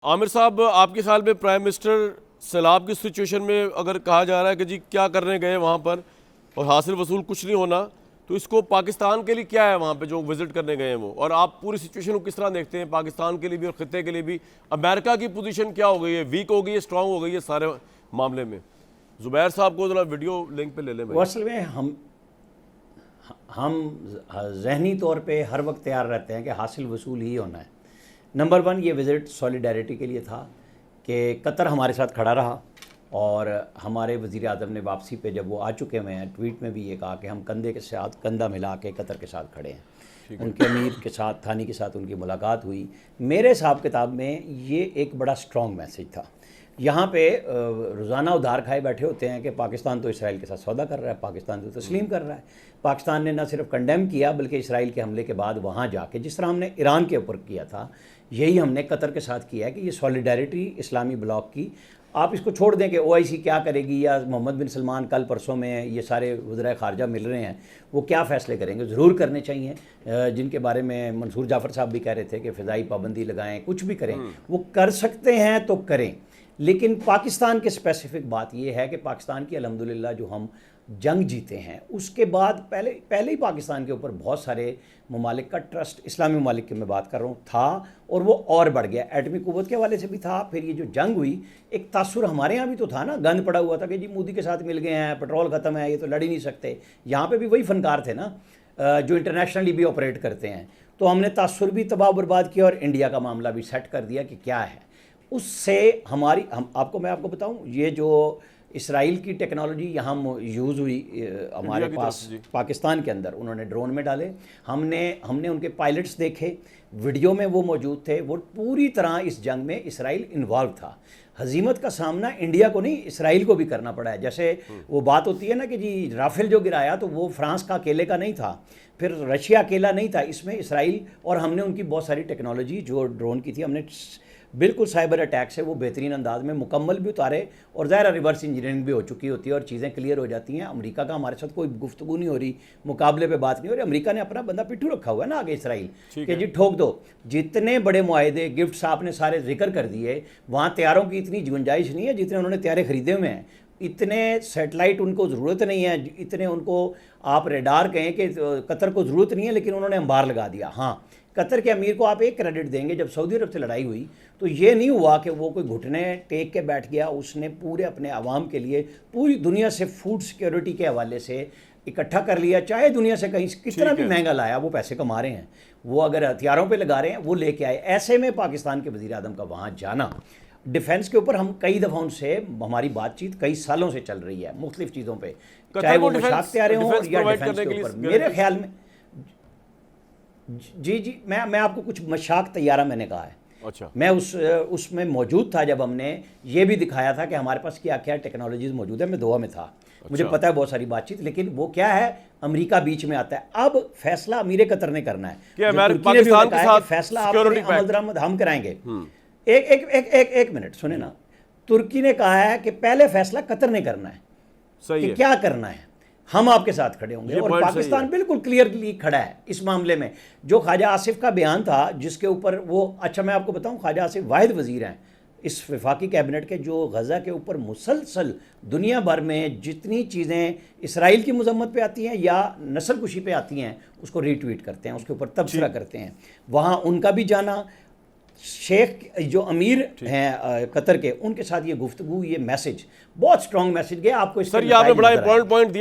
عامر صاحب، آپ کے خیال میں پرائم منسٹر سیلاب کی سچویشن میں اگر کہا جا رہا ہے کہ جی کیا کرنے گئے وہاں پر اور حاصل وصول کچھ نہیں ہونا، تو اس کو پاکستان کے لیے کیا ہے وہاں پہ جو وزٹ کرنے گئے ہیں وہ، اور آپ پوری سچویشن کو کس طرح دیکھتے ہیں پاکستان کے لیے بھی اور خطے کے لیے بھی؟ امریکہ کی پوزیشن کیا ہو گئی ہے؟ ویک ہو گئی ہے، اسٹرانگ ہو گئی ہے سارے معاملے میں؟ زبیر صاحب کو ذرا ویڈیو لنک پہ لے لیں بھائی۔ اصل میں ہم ذہنی طور پہ ہر وقت تیار رہتے ہیں کہ حاصل وصول ہی ہونا ہے۔ نمبر 1 یہ وزٹ سولیڈیرٹی کے لیے تھا کہ قطر ہمارے ساتھ کھڑا رہا، اور ہمارے وزیر اعظم نے واپسی پہ جب وہ آ چکے ہوئے ہیں ٹویٹ میں بھی یہ کہا کہ ہم کندھے کے ساتھ کندھا ملا کے قطر کے ساتھ کھڑے ہیں۔ ان کے امیر کے ساتھ، تھانی کے ساتھ ان کی ملاقات ہوئی۔ میرے حساب کتاب میں یہ ایک بڑا سٹرونگ میسج تھا۔ یہاں پہ روزانہ ادھار کھائے بیٹھے ہوتے ہیں کہ پاکستان تو اسرائیل کے ساتھ سودا کر رہا ہے، پاکستان تو تسلیم کر رہا ہے۔ پاکستان نے نہ صرف کنڈیم کیا بلکہ اسرائیل کے حملے کے بعد وہاں جا کے، جس طرح ہم نے ایران کے اوپر کیا تھا، یہی ہم نے قطر کے ساتھ کیا ہے کہ یہ سولیڈیرٹی اسلامی بلاک کی، آپ اس کو چھوڑ دیں کہ OIC کیا کرے گی، یا محمد بن سلمان کل پرسوں میں یہ سارے وزرائے خارجہ مل رہے ہیں، وہ کیا فیصلے کریں گے، ضرور کرنے چاہیے، جن کے بارے میں منصور جعفر صاحب بھی کہہ رہے تھے کہ فضائی پابندی لگائیں، کچھ بھی کریں، وہ کر سکتے ہیں تو کریں۔ لیکن پاکستان کے اسپیسیفک بات یہ ہے کہ پاکستان کی الحمدللہ جو ہم جنگ جیتے ہیں، اس کے بعد پہلے ہی پاکستان کے اوپر بہت سارے ممالک کا ٹرسٹ، اسلامی ممالک کی میں بات کر رہا ہوں، تھا، اور وہ اور بڑھ گیا۔ ایٹمی قوت کے حوالے سے بھی تھا، پھر یہ جو جنگ ہوئی، ایک تاثر ہمارے ہاں بھی تو تھا نا، گند پڑا ہوا تھا کہ جی مودی کے ساتھ مل گئے ہیں، پیٹرول ختم ہے، یہ تو لڑ ہی نہیں سکتے۔ یہاں پہ بھی وہی فنکار تھے نا جو انٹرنیشنلی بھی آپریٹ کرتے ہیں، تو ہم نے تاثر بھی تباہ و برباد کیا، اور انڈیا کا معاملہ بھی سیٹ کر دیا کہ کیا ہے۔ اس سے میں آپ کو بتاؤں، یہ جو اسرائیل کی ٹیکنالوجی یہاں یوز ہوئی ہمارے پاس پاکستان کے اندر، انہوں نے ڈرون میں ڈالے، ہم نے ان کے پائلٹس دیکھے، ویڈیو میں وہ موجود تھے، وہ پوری طرح اس جنگ میں اسرائیل انوالو تھا۔ ہزیمت کا سامنا انڈیا کو نہیں، اسرائیل کو بھی کرنا پڑا ہے۔ جیسے وہ بات ہوتی ہے نا کہ جی رافیل جو گرایا تو وہ فرانس کا اکیلے کا نہیں تھا، پھر رشیا اکیلا نہیں تھا، اس میں اسرائیل، اور ہم نے ان کی بہت ساری ٹیکنالوجی جو ڈرون کی تھی، ہم نے بالکل سائبر اٹیک سے وہ بہترین انداز میں مکمل بھی اتارے، اور ظاہر ریورس انجینئرنگ بھی ہو چکی ہوتی ہے اور چیزیں کلیئر ہو جاتی ہیں۔ امریکہ کا ہمارے ساتھ کوئی گفتگو نہیں ہو رہی، مقابلے پہ بات نہیں ہو رہی، امریکہ نے اپنا بندہ پٹھو رکھا ہوا ہے نا آگے اسرائیل کہ جی ٹھوک دو۔ جتنے بڑے معاہدے، گفٹس آپ نے سارے ذکر کر دیے، وہاں طیاروں کی اتنی گنجائش نہیں ہے جتنے انہوں نے طیارے خریدے ہوئے ہیں، اتنے سیٹلائٹ ان کو ضرورت نہیں ہے، اتنے ان کو آپ ریڈار کہیں کہ قطر کو ضرورت نہیں ہے، لیکن انہوں نے انبار لگا دیا۔ ہاں، قطر کے امیر کو آپ ایک کریڈٹ دیں گے، جب سعودی عرب سے لڑائی ہوئی تو یہ نہیں ہوا کہ وہ کوئی گھٹنے ٹیک کے بیٹھ گیا، اس نے پورے اپنے عوام کے لیے پوری دنیا سے فوڈ سیکیورٹی کے حوالے سے اکٹھا کر لیا، چاہے دنیا سے کہیں کتنا بھی مہنگا لایا، وہ پیسے کما رہے ہیں، وہ اگر ہتھیاروں پہ لگا رہے ہیں وہ لے کے آئے۔ ایسے میں پاکستان کے وزیر اعظم کا وہاں جانا، ڈیفنس کے اوپر ہم کئی دفعہ ان سے ہماری بات چیت کئی سالوں سے چل رہی ہے مختلف چیزوں پہ، چاہے وہ مشاق تیارے ہوں یا ڈیفنس کے اوپر۔ میرے خیال میں جی میں آپ کو کچھ مشاق طیارہ میں نے کہا ہے، اچھا، میں اس میں موجود تھا جب ہم نے یہ بھی دکھایا تھا کہ ہمارے پاس کیا کیا ٹیکنالوجیز موجود ہے، میں دوحہ میں تھا، مجھے پتہ ہے بہت ساری بات چیت، لیکن وہ کیا ہے، امریکہ بیچ میں آتا ہے۔ اب فیصلہ امیر قطر نے کرنا ہے، پاکستان کے ساتھ فیصلہ آپ عمل درآمد ہم کرائیں گے۔ ایک منٹ سنیں نا، ترکی نے کہا ہے کہ پہلے فیصلہ قطر نے کرنا ہے کہ کیا کرنا ہے، ہم آپ کے ساتھ کھڑے ہوں گے، اور پاکستان بالکل کلیئرلی کھڑا ہے اس معاملے میں۔ جو خواجہ آصف کا بیان تھا جس کے اوپر وہ، اچھا میں آپ کو بتاؤں، خواجہ آصف واحد وزیر ہیں اس وفاقی کیبنٹ کے جو غزہ کے اوپر مسلسل دنیا بھر میں جتنی چیزیں اسرائیل کی مذمت پہ آتی ہیں یا نسل کشی پہ آتی ہیں اس کو ری ٹویٹ کرتے ہیں، اس کے اوپر تبصرہ کرتے ہیں۔ وہاں ان کا بھی جانا، شیخ جو امیر ہیں قطر کے، ان کے ساتھ یہ گفتگو، یہ میسج بہت سٹرونگ میسج گیا آپ کو۔ اس سر یہ آپ نے بڑا امپورٹنٹ پوائنٹ دیا۔